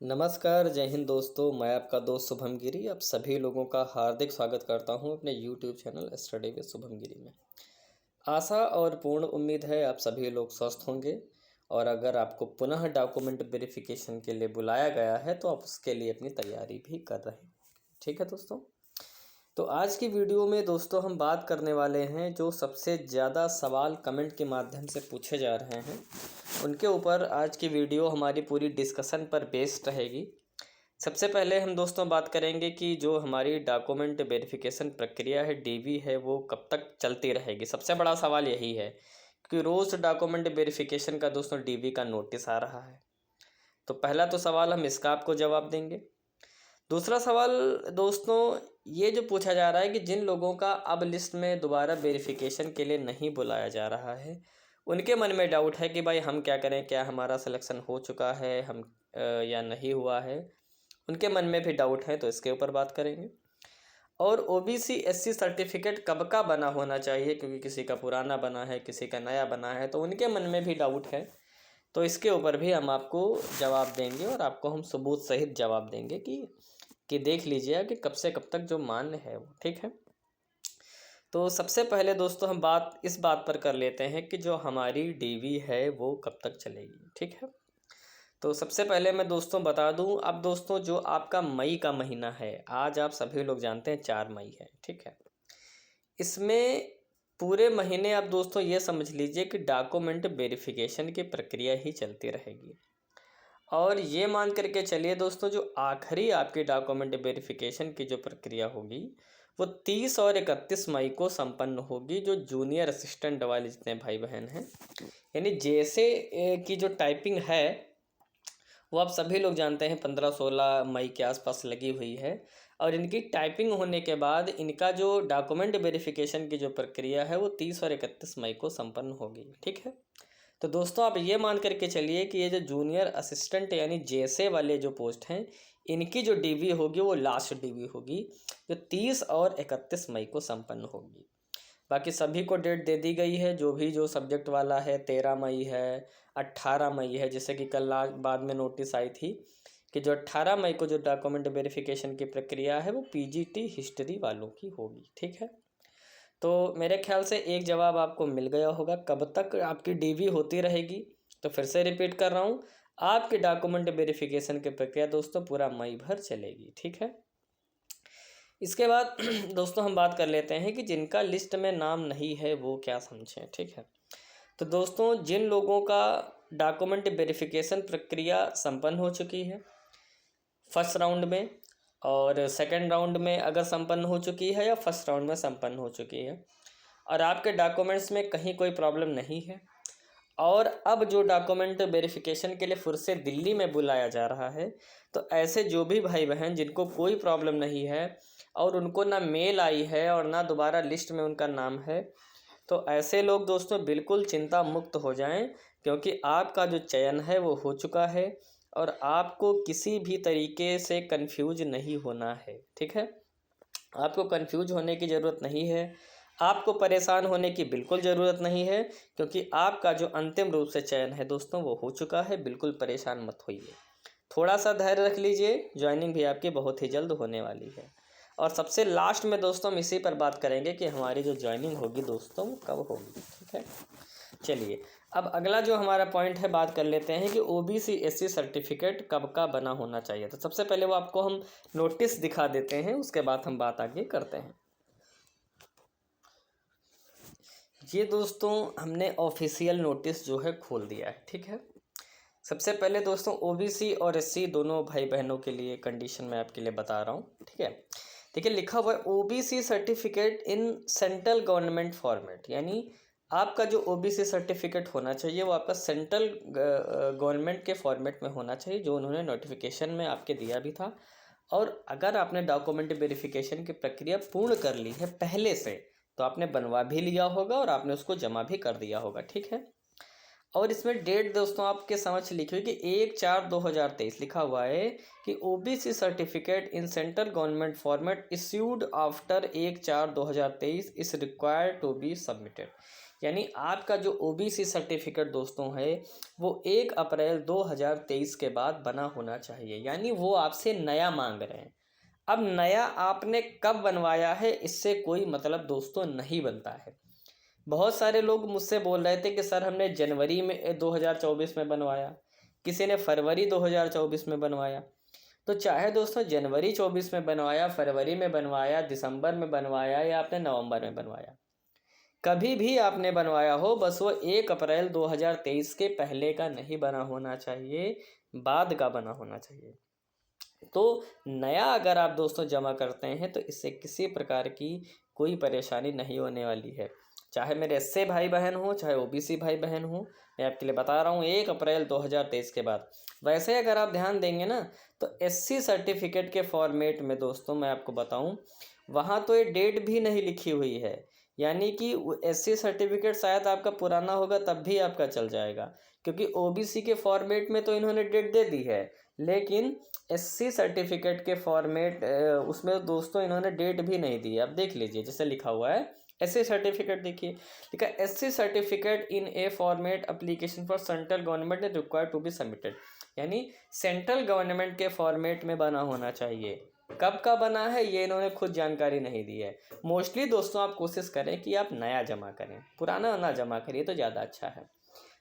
नमस्कार, जय हिंद दोस्तों। मैं आपका दोस्त शुभम गिरी आप सभी लोगों का हार्दिक स्वागत करता हूं अपने YouTube channel study with Shubham Giri में। आशा और पूर्ण उम्मीद है आप सभी लोग स्वस्थ होंगे। और अगर आपको पुनः डॉक्यूमेंट वेरिफिकेशन के लिए बुलाया गया है तो आप उसके लिए अपनी तैयारी भी कर रहे हैं। ठीक है दोस्तों, तो आज की वीडियो में दोस्तों हम बात करने वाले हैं जो सबसे ज़्यादा सवाल कमेंट के माध्यम से पूछे जा रहे हैं उनके ऊपर आज की वीडियो हमारी पूरी डिस्कशन पर बेस्ड रहेगी। सबसे पहले हम दोस्तों बात करेंगे कि जो हमारी डॉक्यूमेंट वेरिफिकेशन प्रक्रिया है डीवी है वो कब तक चलती रहेगी। सबसे बड़ा सवाल यही है कि रोज़ डॉक्यूमेंट वेरिफिकेशन का दोस्तों डीवी का नोटिस आ रहा है। तो पहला तो सवाल हम इसका आपको जवाब देंगे। दूसरा सवाल दोस्तों ये जो पूछा जा रहा है कि जिन लोगों का अब लिस्ट में दोबारा वेरिफिकेशन के लिए नहीं बुलाया जा रहा है उनके मन में डाउट है कि भाई हम क्या करें, क्या हमारा सिलेक्शन हो चुका है या नहीं हुआ है। उनके मन में भी डाउट है तो इसके ऊपर बात करेंगे। और ओबीसी एससी सर्टिफिकेट कब का बना होना चाहिए, क्योंकि किसी का पुराना बना है किसी का नया बना है तो उनके मन में भी डाउट है। तो इसके ऊपर भी हम आपको जवाब देंगे और आपको हम सबूत सहित जवाब देंगे कि देख लीजिए कि कब से कब तक जो मान्य है वो ठीक है। तो सबसे पहले दोस्तों हम बात इस बात पर कर लेते हैं कि जो हमारी डीवी है वो कब तक चलेगी। ठीक है, तो सबसे पहले मैं दोस्तों बता दूं, अब दोस्तों जो आपका मई का महीना है, आज आप सभी लोग जानते हैं 4 मई है। ठीक है, इसमें पूरे महीने आप दोस्तों ये समझ लीजिए कि डॉक्यूमेंट वेरिफिकेशन की प्रक्रिया ही चलती रहेगी। और ये मान करके चलिए दोस्तों, जो आखिरी आपकी डॉक्यूमेंट वेरिफिकेशन की जो प्रक्रिया होगी वो 30 और 31 मई को संपन्न होगी। जो जूनियर असिस्टेंट वाले जितने भाई बहन हैं, यानी जैसे की जो टाइपिंग है वो आप सभी लोग जानते हैं 15-16 मई के आसपास लगी हुई है। और इनकी टाइपिंग होने के बाद इनका जो डॉक्यूमेंट वेरिफिकेशन की जो प्रक्रिया है वो 30 और 31 मई को संपन्न होगी। ठीक है, तो दोस्तों आप ये मान करके चलिए कि ये जो जूनियर असिस्टेंट यानी जैसे वाले जो पोस्ट हैं इनकी जो डीवी होगी वो लास्ट डीवी होगी जो 30 और 31 मई को संपन्न होगी। बाकी सभी को डेट दे दी गई है, जो भी जो सब्जेक्ट वाला है 13 मई है, 18 मई है। जैसे कि कल बाद में नोटिस आई थी कि जो 18 मई को जो डॉक्यूमेंट वेरिफिकेशन की प्रक्रिया है वो पीजीटी हिस्ट्री वालों की होगी। ठीक है, तो मेरे ख्याल से एक जवाब आपको मिल गया होगा कब तक आपकी डीवी होती रहेगी। तो फिर से रिपीट कर रहा हूँ, आपकी डॉक्यूमेंट वेरिफिकेशन की प्रक्रिया दोस्तों पूरा मई भर चलेगी। ठीक है, इसके बाद दोस्तों हम बात कर लेते हैं कि जिनका लिस्ट में नाम नहीं है वो क्या समझें। ठीक है, तो दोस्तों जिन लोगों का डॉक्यूमेंट वेरिफिकेशन प्रक्रिया संपन्न हो चुकी है फर्स्ट राउंड में, और सेकंड राउंड में अगर संपन्न हो चुकी है या फर्स्ट राउंड में संपन्न हो चुकी है और आपके डॉक्यूमेंट्स में कहीं कोई प्रॉब्लम नहीं है और अब जो डॉक्यूमेंट वेरिफिकेशन के लिए फिर से दिल्ली में बुलाया जा रहा है, तो ऐसे जो भी भाई बहन जिनको कोई प्रॉब्लम नहीं है और उनको ना मेल आई है और ना दोबारा लिस्ट में उनका नाम है, तो ऐसे लोग दोस्तों बिल्कुल चिंता मुक्त हो जाएं, क्योंकि आपका जो चयन है वो हो चुका है और आपको किसी भी तरीके से कंफ्यूज नहीं होना है। ठीक है, आपको कंफ्यूज होने की ज़रूरत नहीं है, आपको परेशान होने की बिल्कुल ज़रूरत नहीं है, क्योंकि आपका जो अंतिम रूप से चयन है दोस्तों वो हो चुका है। बिल्कुल परेशान मत होइए, थोड़ा सा धैर्य रख लीजिए, ज्वाइनिंग भी आपकी बहुत ही जल्द होने वाली है। और सबसे लास्ट में दोस्तों हम इसी पर बात करेंगे कि हमारी जो ज्वाइनिंग होगी दोस्तों वो कब होगी। ठीक है, चलिए अब अगला जो हमारा पॉइंट है बात कर लेते हैं कि ओबीसी एससी सर्टिफिकेट कब का बना होना चाहिए। तो सबसे पहले वो आपको हम नोटिस दिखा देते हैं, उसके बाद हम बात आगे करते हैं। ये दोस्तों हमने ऑफिशियल नोटिस जो है खोल दिया है। ठीक है, सबसे पहले दोस्तों ओबीसी और एससी दोनों भाई बहनों के लिए कंडीशन मैं आपके लिए बता रहा हूँ। ठीक है, देखिए लिखा हुआ है OBC certificate in central government format, यानी आपका जो ओबीसी सर्टिफिकेट होना चाहिए वो आपका सेंट्रल गवर्नमेंट के फॉर्मेट में होना चाहिए, जो उन्होंने नोटिफिकेशन में आपके दिया भी था। और अगर आपने डॉक्यूमेंट वेरिफिकेशन की प्रक्रिया पूर्ण कर ली है पहले से तो आपने बनवा भी लिया होगा और आपने उसको जमा भी कर दिया होगा। ठीक है, और इसमें डेट दोस्तों आपके समझ लिखी हुई कि 1/4/2023 लिखा हुआ है कि OBC certificate in central government format issued after 1/4/2023 is required to be submitted. यानी आपका जो ओबीसी सर्टिफिकेट दोस्तों है वो 1 अप्रैल 2023 के बाद बना होना चाहिए। यानी वो आपसे नया मांग रहे हैं। अब नया आपने कब बनवाया है इससे कोई मतलब दोस्तों नहीं बनता है। बहुत सारे लोग मुझसे बोल रहे थे कि सर हमने जनवरी में 2024 में बनवाया, किसी ने फरवरी 2024 में बनवाया। तो चाहे दोस्तों जनवरी 24 में बनवाया, फरवरी में बनवाया, दिसंबर में बनवाया या आपने नवंबर में बनवाया, कभी भी आपने बनवाया हो, बस वो 1 अप्रैल 2023 के पहले का नहीं बना होना चाहिए, बाद का बना होना चाहिए। तो नया अगर आप दोस्तों जमा करते हैं तो इससे किसी प्रकार की कोई परेशानी नहीं होने वाली है। चाहे मेरे एससी भाई बहन हो, चाहे ओबीसी भाई बहन हो, मैं आपके लिए बता रहा हूँ 1 अप्रैल 2023 के बाद। वैसे अगर आप ध्यान देंगे ना तो एससी सर्टिफिकेट के फॉर्मेट में दोस्तों मैं आपको बताऊँ, वहाँ तो ये डेट भी नहीं लिखी हुई है। यानी कि एससी सर्टिफिकेट शायद आपका पुराना होगा तब भी आपका चल जाएगा, क्योंकि ओबीसी के फॉर्मेट में तो इन्होंने डेट दे दी है, लेकिन एससी सर्टिफिकेट के फॉर्मेट उसमें दोस्तों इन्होंने डेट भी नहीं दी है। अब देख लीजिए, जैसे लिखा हुआ है एससी सर्टिफिकेट, देखिए लिखा SC certificate in a format application for central government is required to be submitted. यानी सेंट्रल गवर्नमेंट के फॉर्मेट में बना होना चाहिए। कब का बना है ये इन्होंने खुद जानकारी नहीं दी है। मोस्टली दोस्तों आप कोशिश करें कि आप नया जमा करें, पुराना ना जमा करिए तो ज़्यादा अच्छा है।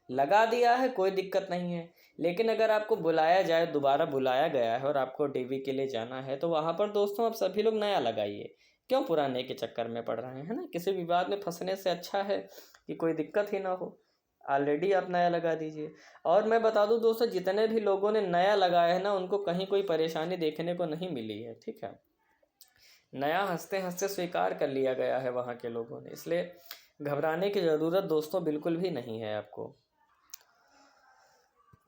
लगा दिया है कोई दिक्कत नहीं है, लेकिन अगर आपको बुलाया जाए, दोबारा बुलाया गया है और आपको डीवी के लिए जाना है, तो वहाँ पर दोस्तों आप सभी लोग नया लगाइए। क्यों पुराने के चक्कर में पड़ रहे हैं ना, किसी विवाद में फंसने से अच्छा है कि कोई दिक्कत ही ना हो, ऑलरेडी आप नया लगा दीजिए। और मैं बता दूं दोस्तों, जितने भी लोगों ने नया लगाया है ना उनको कहीं कोई परेशानी देखने को नहीं मिली है, ठीक है। नया हंसते हंसते स्वीकार कर लिया गया है वहाँ के लोगों ने, इसलिए घबराने की ज़रूरत दोस्तों बिल्कुल भी नहीं है आपको।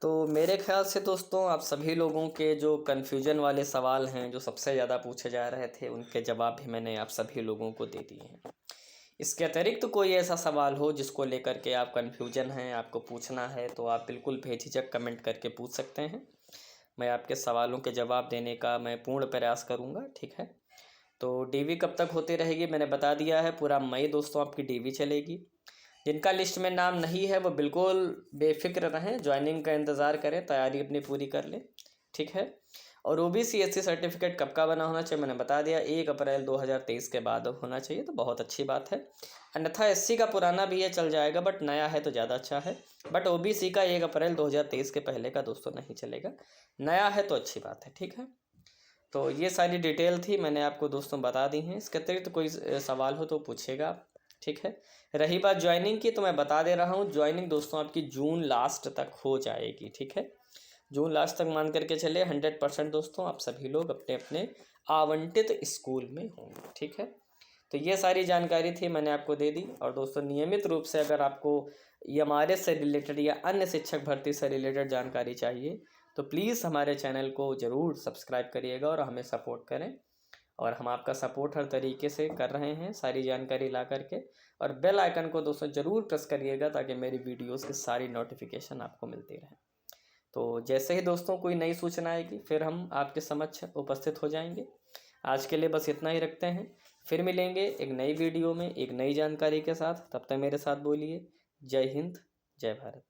तो मेरे ख्याल से दोस्तों आप सभी लोगों के जो कन्फ्यूजन वाले सवाल हैं, जो सबसे ज़्यादा पूछे जा रहे थे, उनके जवाब भी मैंने आप सभी लोगों को दे दिए हैं। इसके अतिरिक्त तो कोई ऐसा सवाल हो जिसको लेकर के आप कन्फ्यूजन हैं, आपको पूछना है, तो आप बिल्कुल बेझिझक कमेंट करके पूछ सकते हैं। मैं आपके सवालों के जवाब देने का मैं पूर्ण प्रयास करूँगा, ठीक है। तो डीवी कब तक होती रहेगी मैंने बता दिया है, पूरा मई दोस्तों आपकी डीवी चलेगी। जिनका लिस्ट में नाम नहीं है वो बिल्कुल बेफिक्र रहें, ज्वाइनिंग का इंतज़ार करें, तैयारी अपनी पूरी कर लें, ठीक है। और ओबीसी एससी सर्टिफिकेट कब का बना होना चाहिए मैंने बता दिया, 1 अप्रैल 2023 के बाद होना चाहिए, तो बहुत अच्छी बात है। अन्यथा एससी का पुराना भी है चल जाएगा, बट नया है तो ज़्यादा अच्छा है। बट ओबीसी का 1 अप्रैल 2023 के पहले का दोस्तों नहीं चलेगा, नया है तो अच्छी बात है, ठीक है। तो ये सारी डिटेल थी, मैंने आपको दोस्तों बता दी हैं। इसके अतिरिक्त कोई सवाल हो तो पूछिएगा आप, ठीक है। रही बात ज्वाइनिंग की, तो मैं बता दे रहा हूँ, ज्वाइनिंग दोस्तों आपकी जून लास्ट तक हो जाएगी, ठीक है। जून लास्ट तक मान करके चले 100% दोस्तों आप सभी लोग अपने अपने आवंटित स्कूल में होंगे, ठीक है। तो ये सारी जानकारी थी मैंने आपको दे दी। और दोस्तों नियमित रूप से अगर आपको एमआरए से रिलेटेड या अन्य शिक्षक भर्ती से रिलेटेड जानकारी चाहिए तो प्लीज़ हमारे चैनल को ज़रूर सब्सक्राइब करिएगा और हमें सपोर्ट करें। और हम आपका सपोर्ट हर तरीके से कर रहे हैं सारी जानकारी ला करके। और बेल आइकन को दोस्तों ज़रूर प्रेस करिएगा ताकि मेरी वीडियोस की सारी नोटिफिकेशन आपको मिलती रहे। तो जैसे ही दोस्तों कोई नई सूचना आएगी फिर हम आपके समक्ष उपस्थित हो जाएंगे। आज के लिए बस इतना ही रखते हैं, फिर मिलेंगे एक नई वीडियो में एक नई जानकारी के साथ। तब तक मेरे साथ बोलिए जय हिंद, जय भारत।